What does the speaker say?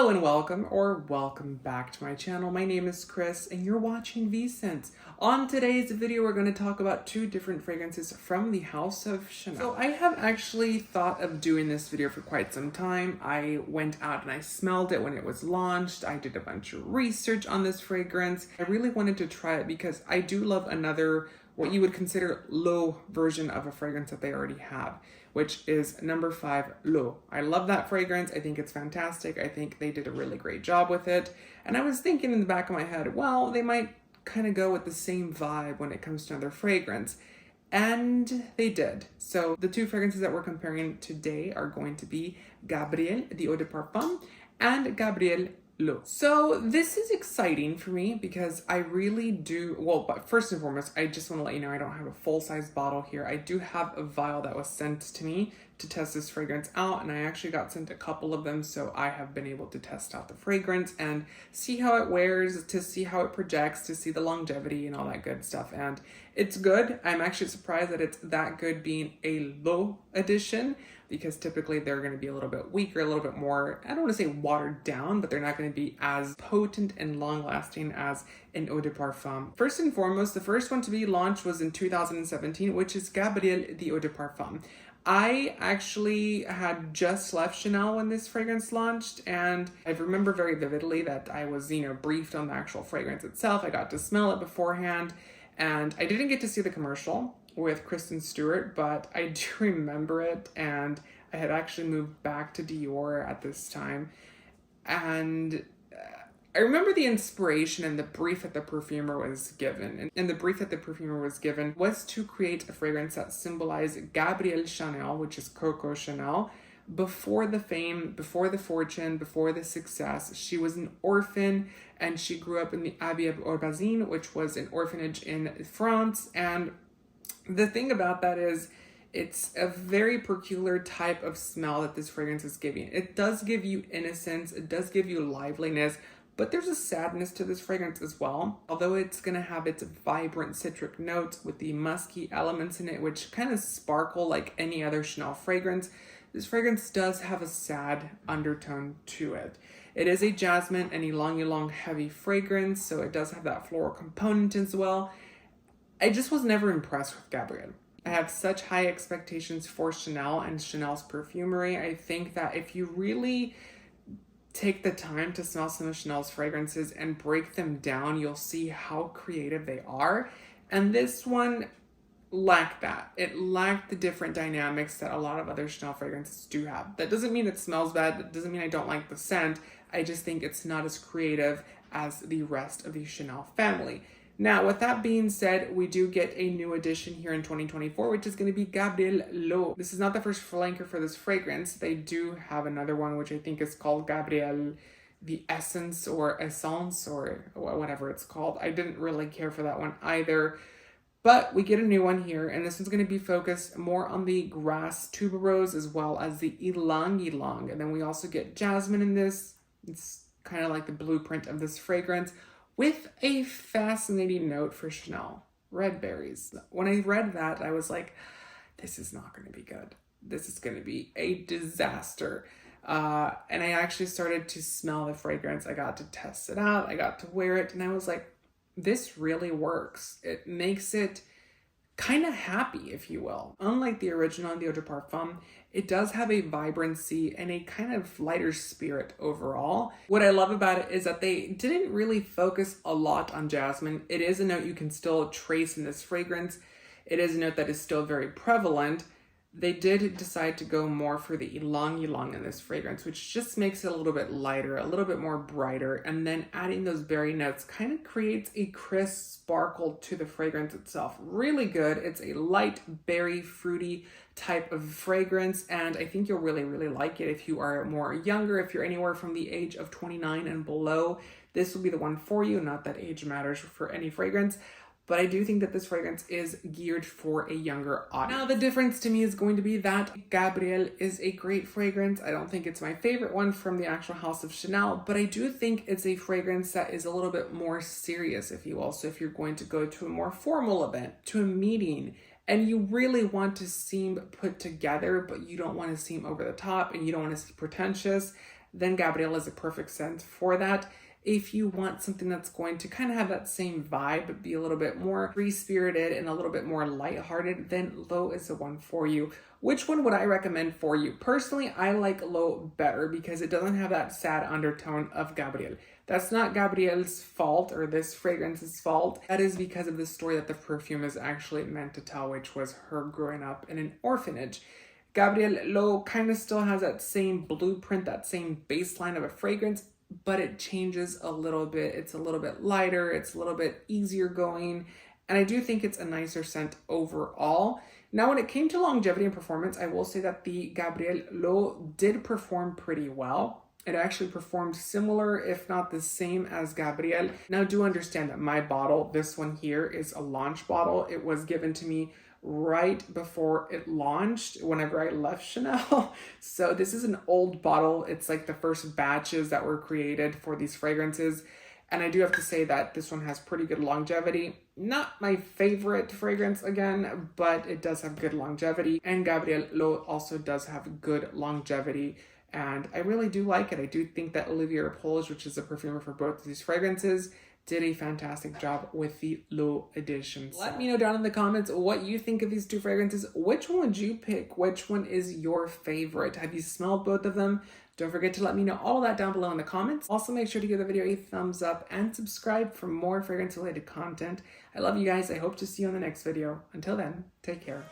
Hello and welcome back to my channel. My name is Chris and you're watching V-Scents. On today's video, we're going to talk about two different fragrances from the house of Chanel. So I have actually thought of doing this video for quite some time. I went out and I smelled it when it was launched. I did a bunch of research on this fragrance. I really wanted to try it because I do love another, what you would consider low version of a fragrance that they already have, which is number 5, L'Eau. I love that fragrance. I think it's fantastic. I think they did a really great job with it. And I was thinking in the back of my head, well, they might kind of go with the same vibe when it comes to another fragrance. And they did. So the two fragrances that we're comparing today are going to be Gabrielle Eau de Parfum and Gabrielle L'Eau. So this is exciting for me because I really do, well, but first and foremost, I just want to let you know I don't have a full-size bottle here. I do have a vial that was sent to me to test this fragrance out, and I actually got sent a couple of them, so I have been able to test out the fragrance and see how it wears, to see how it projects, to see the longevity and all that good stuff, and it's good. I'm actually surprised that it's that good being a L'Eau edition, because typically they're going to be a little bit weaker, a little bit more, I don't want to say watered down, but they're not going to be as potent and long lasting as an Eau de Parfum. First and foremost, the first one to be launched was in 2017, which is Gabrielle Eau de Parfum. I actually had just left Chanel when this fragrance launched, and I remember very vividly that I was, briefed on the actual fragrance itself. I got to smell it beforehand, and I didn't get to see the commercial with Kristen Stewart, but I do remember it, and I had actually moved back to Dior at this time, and I remember the inspiration and the brief that the perfumer was given. And the brief that the perfumer was given was to create a fragrance that symbolized Gabrielle Chanel, which is Coco Chanel. Before the fame, before the fortune, before the success, she was an orphan, and she grew up in the Abbey of Aubergine, which was an orphanage in France. And the thing about that is, it's a very peculiar type of smell that this fragrance is giving. It does give you innocence, it does give you liveliness, but there's a sadness to this fragrance as well. Although it's going to have its vibrant citric notes with the musky elements in it, which kind of sparkle like any other Chanel fragrance, this fragrance does have a sad undertone to it. It is a jasmine and ylang-ylang heavy fragrance, so it does have that floral component as well. I just was never impressed with Gabrielle. I have such high expectations for Chanel and Chanel's perfumery. I think that if you really take the time to smell some of Chanel's fragrances and break them down, you'll see how creative they are. And this one lacked that. It lacked the different dynamics that a lot of other Chanel fragrances do have. That doesn't mean it smells bad. That doesn't mean I don't like the scent. I just think it's not as creative as the rest of the Chanel family. Now, with that being said, we do get a new addition here in 2024, which is going to be Gabrielle L'Eau. This is not the first flanker for this fragrance. They do have another one, which I think is called Gabrielle the Essence or Essence or whatever it's called. I didn't really care for that one either. But we get a new one here, and this one's going to be focused more on the grass tuberose as well as the ylang-ylang. And then we also get jasmine in this. It's kind of like the blueprint of this fragrance, with a fascinating note for Chanel, red berries. When I read that, I was like, this is not going to be good. This is going to be a disaster. And I actually started to smell the fragrance. I got to test it out. I got to wear it, and I was like, this really works. It makes it kind of happy, if you will. Unlike the original, the Eau de Parfum, it does have a vibrancy and a kind of lighter spirit overall. What I love about it is that they didn't really focus a lot on jasmine. It is a note you can still trace in this fragrance. It is a note that is still very prevalent. They did decide to go more for the ylang-ylang in this fragrance, which just makes it a little bit lighter, a little bit more brighter, and then adding those berry notes kind of creates a crisp sparkle to the fragrance itself. Really good. It's a light berry fruity type of fragrance, and I think you'll really, really like it if you are more younger. If you're anywhere from the age of 29 and below, this will be the one for you. Not that age matters for any fragrance, but I do think that this fragrance is geared for a younger audience. Now, the difference to me is going to be that Gabrielle is a great fragrance. I don't think it's my favorite one from the actual house of Chanel, but I do think it's a fragrance that is a little bit more serious, if you will. So if you're going to go to a more formal event, to a meeting, and you really want to seem put together, but you don't want to seem over the top and you don't want to seem pretentious, then Gabrielle is a perfect scent for that. If you want something that's going to kind of have that same vibe, but be a little bit more free-spirited and a little bit more lighthearted, then L'Eau is the one for you. Which one would I recommend for you? Personally, I like L'Eau better because it doesn't have that sad undertone of Gabrielle. That's not Gabrielle's fault or this fragrance's fault. That is because of the story that the perfume is actually meant to tell, which was her growing up in an orphanage. Gabrielle L'Eau kind of still has that same blueprint, that same baseline of a fragrance, but it changes a little bit. It's a little bit lighter, it's a little bit easier going, and I do think it's a nicer scent overall. Now, when it came to longevity and performance, I will say that the Gabrielle L'Eau did perform pretty well. It actually performed similar, if not the same as Gabrielle. Now, do understand that my bottle, this one here, is a launch bottle. It was given to me right before it launched whenever I left Chanel. So this is an old bottle. It's like the first batches that were created for these fragrances. And I do have to say that this one has pretty good longevity. Not my favorite fragrance again, but it does have good longevity. And Gabrielle L'Eau also does have good longevity. And I really do like it. I do think that Olivier Repolge, which is a perfumer for both of these fragrances, did a fantastic job with the L'Eau editions. Let me know down in the comments what you think of these two fragrances. Which one would you pick? Which one is your favorite? Have you smelled both of them? Don't forget to let me know all of that down below in the comments. Also, make sure to give the video a thumbs up and subscribe for more fragrance related content. I love you guys. I hope to see you in the next video. Until then, take care.